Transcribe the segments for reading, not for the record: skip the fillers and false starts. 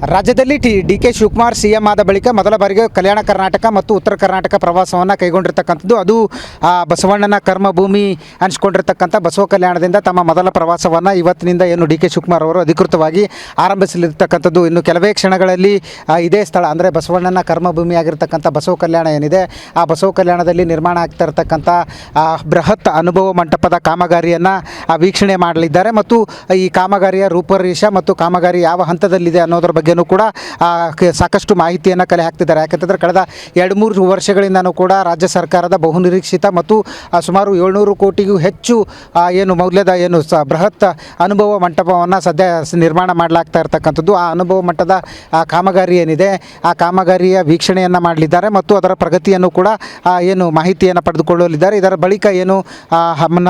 ರಾಜ್ಯದಲ್ಲಿ D K Shivakumar CM ಆದ ಬಳಿಕ ಮೊದಲ ಬಾರಿಗೆ ಕಲ್ಯಾಣ ಕರ್ನಾಟಕ ಮತ್ತು ಉತ್ತರ ಕರ್ನಾಟಕ ಪ್ರವಾಸವನ್ನು ಕೈಗೊಂಡಿರ್ತಕ್ಕಂಥದ್ದು. ಅದು ಬಸವಣ್ಣನ ಕರ್ಮಭೂಮಿ ಅನಿಸ್ಕೊಂಡಿರ್ತಕ್ಕಂಥ ಬಸವ ಕಲ್ಯಾಣದಿಂದ ತಮ್ಮ ಮೊದಲ ಪ್ರವಾಸವನ್ನು ಇವತ್ತಿನಿಂದ ಏನು ಡಿ ಕೆ ಶಿವಕುಮಾರ್ ಅವರು ಅಧಿಕೃತವಾಗಿ ಆರಂಭಿಸಲಿರ್ತಕ್ಕಂಥದ್ದು. ಇನ್ನು ಕೆಲವೇ ಕ್ಷಣಗಳಲ್ಲಿ ಇದೇ ಸ್ಥಳ ಅಂದರೆ ಬಸವಣ್ಣನ ಕರ್ಮಭೂಮಿ ಆಗಿರ್ತಕ್ಕಂಥ ಬಸವ ಕಲ್ಯಾಣ ಏನಿದೆ, ಆ ಬಸವ ಕಲ್ಯಾಣದಲ್ಲಿ ನಿರ್ಮಾಣ ಆಗ್ತಾ ಇರತಕ್ಕಂಥ ಬೃಹತ್ ಅನುಭವ ಮಂಟಪದ ಕಾಮಗಾರಿಯನ್ನು ವೀಕ್ಷಣೆ ಮಾಡಲಿದ್ದಾರೆ. ಮತ್ತು ಈ ಕಾಮಗಾರಿಯ ರೂಪರೇಷ ಮತ್ತು ಕಾಮಗಾರಿ ಯಾವ ಹಂತದಲ್ಲಿದೆ ಅನ್ನೋದ್ರ ಬಗ್ಗೆನೂ ಕೂಡ ಸಾಕಷ್ಟು ಮಾಹಿತಿಯನ್ನು ಕಲೆ ಹಾಕ್ತಿದ್ದಾರೆ. ಯಾಕಂತಂದರೆ ಕಳೆದ 2-3 ವರ್ಷಗಳಿಂದನೂ ಕೂಡ ರಾಜ್ಯ ಸರ್ಕಾರದ ಬಹುನಿರೀಕ್ಷಿತ ಮತ್ತು ಸುಮಾರು 700 ಕೋಟಿಗೂ ಹೆಚ್ಚು ಏನು ಮೌಲ್ಯದ ಏನು ಬೃಹತ್ ಅನುಭವ ಮಂಟಪವನ್ನು ಸದ್ಯ ನಿರ್ಮಾಣ ಮಾಡಲಾಗ್ತಾ ಇರ್ತಕ್ಕಂಥದ್ದು. ಆ ಅನುಭವ ಮಟ್ಟದ ಕಾಮಗಾರಿ ಏನಿದೆ, ಆ ಕಾಮಗಾರಿಯ ವೀಕ್ಷಣೆಯನ್ನು ಮಾಡಲಿದ್ದಾರೆ ಮತ್ತು ಅದರ ಪ್ರಗತಿಯನ್ನು ಕೂಡ ಏನು ಮಾಹಿತಿಯನ್ನು ಪಡೆದುಕೊಳ್ಳಲಿದ್ದಾರೆ. ಇದರ ಬಳಿಕ ಏನು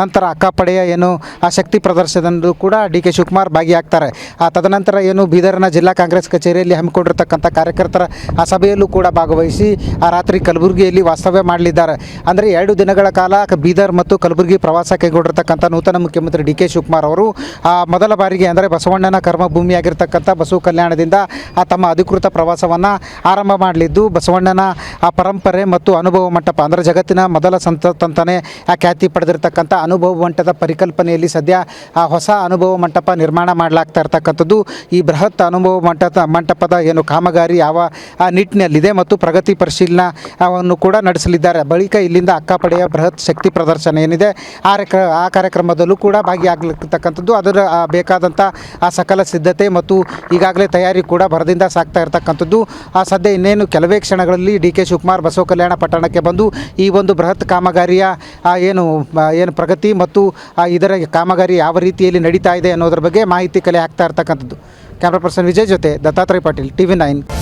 ನಂತರ ಅಕ್ಕಪಡೆಯ ಏನು ಶಕ್ತಿ ಪ್ರದರ್ಶನದಲ್ಲೂ ಕೂಡ ಡಿ ಕೆ ಶಿವಕುಮಾರ್ ಭಾಗಿಯಾಗ್ತಾರೆ. ತದನಂತರ ಏನು ಬೀದರ್ನ ಜಿಲ್ಲಾ ಕಾಂಗ್ರೆಸ್ ಕಚೇರಿಯಲ್ಲಿ ಹಮ್ಮಿಕೊಂಡಿರ್ತಕ್ಕಂಥ ಕಾರ್ಯಕರ್ತರ ಸಭೆಯಲ್ಲೂ ಕೂಡ ಭಾಗವಹಿಸಿ ರಾತ್ರಿ ಕಲಬುರಗಿಯಲ್ಲಿ ವಾಸ್ತವ್ಯ ಮಾಡಲಿದ್ದಾರೆ. ಅಂದರೆ 2 ದಿನಗಳ ಕಾಲ ಬೀದರ್ ಮತ್ತು ಕಲಬುರಗಿ ಪ್ರವಾಸ ಕೈಗೊಂಡಿರ್ತಕ್ಕಂಥ ನೂತನ ಮುಖ್ಯಮಂತ್ರಿ ಡಿ ಕೆ ಶಿವಕುಮಾರ್ ಅವರು ಮೊದಲ ಬಾರಿಗೆ ಅಂದರೆ ಬಸವಣ್ಣನ ಕರ್ಮಭೂಮಿಯಾಗಿರ್ತಕ್ಕಂಥ ಬಸವ ಕಲ್ಯಾಣದಿಂದ ತಮ್ಮ ಅಧಿಕೃತ ಪ್ರವಾಸವನ್ನು ಆರಂಭ ಮಾಡಲಿದ್ದು, ಬಸವಣ್ಣನ ಪರಂಪರೆ ಮತ್ತು ಅನುಭವ ಮಂಟಪ ಅಂದರೆ ಜಗತ್ತಿನ ಮೊದಲ ಸಂತಂತಾನೆ ಖ್ಯಾತಿ ಪಡೆದಿರತಕ್ಕಂಥ ಅನುಭವ ಮಂಟಪದ ಪರಿಕಲ್ಪನೆಯಲ್ಲಿ ಸದ್ಯ ಹೊಸ ಅನುಭವ ಮಂಟಪ ನಿರ್ಮಾಣ ಮಾಡಲಾಗ್ತಾ ಇರ್ತಕ್ಕಂಥದ್ದು. ಈ ಬೃಹತ್ ಅನುಭವ ಮಂಟಪದ ಏನು ಕಾಮಗಾರಿ ಯಾವ ನಿಟ್ಟಿನಲ್ಲಿದೆ ಮತ್ತು ಪ್ರಗತಿ ಪರಿಶೀಲನೆಯನ್ನು ಕೂಡ ನಡೆಸಲಿದ್ದಾರೆ. ಬಳಿಕ ಇಲ್ಲಿಂದ ಅಕ್ಕಪಡೆಯ ಬೃಹತ್ ಶಕ್ತಿ ಪ್ರದರ್ಶನ ಏನಿದೆ ಆ ಕಾರ್ಯಕ್ರಮದಲ್ಲೂ ಕೂಡ ಭಾಗಿಯಾಗಲಿರ್ತಕ್ಕಂಥದ್ದು. ಅದರ ಬೇಕಾದಂಥ ಸಕಲ ಸಿದ್ಧತೆ ಮತ್ತು ಈಗಾಗಲೇ ತಯಾರಿ ಕೂಡ ಭರದಿಂದ ಸಾಗ್ತಾ ಇರತಕ್ಕಂಥದ್ದು. ಸದ್ಯ ಇನ್ನೇನು ಕೆಲವೇ ಕ್ಷಣಗಳಲ್ಲಿ ಡಿ ಕೆ ಶಿವಕುಮಾರ್ ಬಸವ ಕಲ್ಯಾಣ ಪಟ್ಟಣಕ್ಕೆ ಬಂದು ಈ ಒಂದು ಬೃಹತ್ ಕಾಮಗಾರಿಯ ಏನು ಪ್ರಗತಿ ಮತ್ತು ಇದರ ಕಾಮಗಾರಿ ಯಾವ ರೀತಿಯಲ್ಲಿ ನಡೀತಾ ಇದೆ ಅನ್ನೋದ್ರ ಬಗ್ಗೆ ಮಾಹಿತಿ ಕಲೆ ಹಾಕ್ತಾ ಇರ್ತಕ್ಕಂಥದ್ದು. ಕ್ಯಾಮ್ರಾ ಪರ್ಸನ್ ವಿಜಯ್ ಜೊತೆ ದತ್ತಾತ್ರೇಯ ಪಾಟೀಲ್, TV9.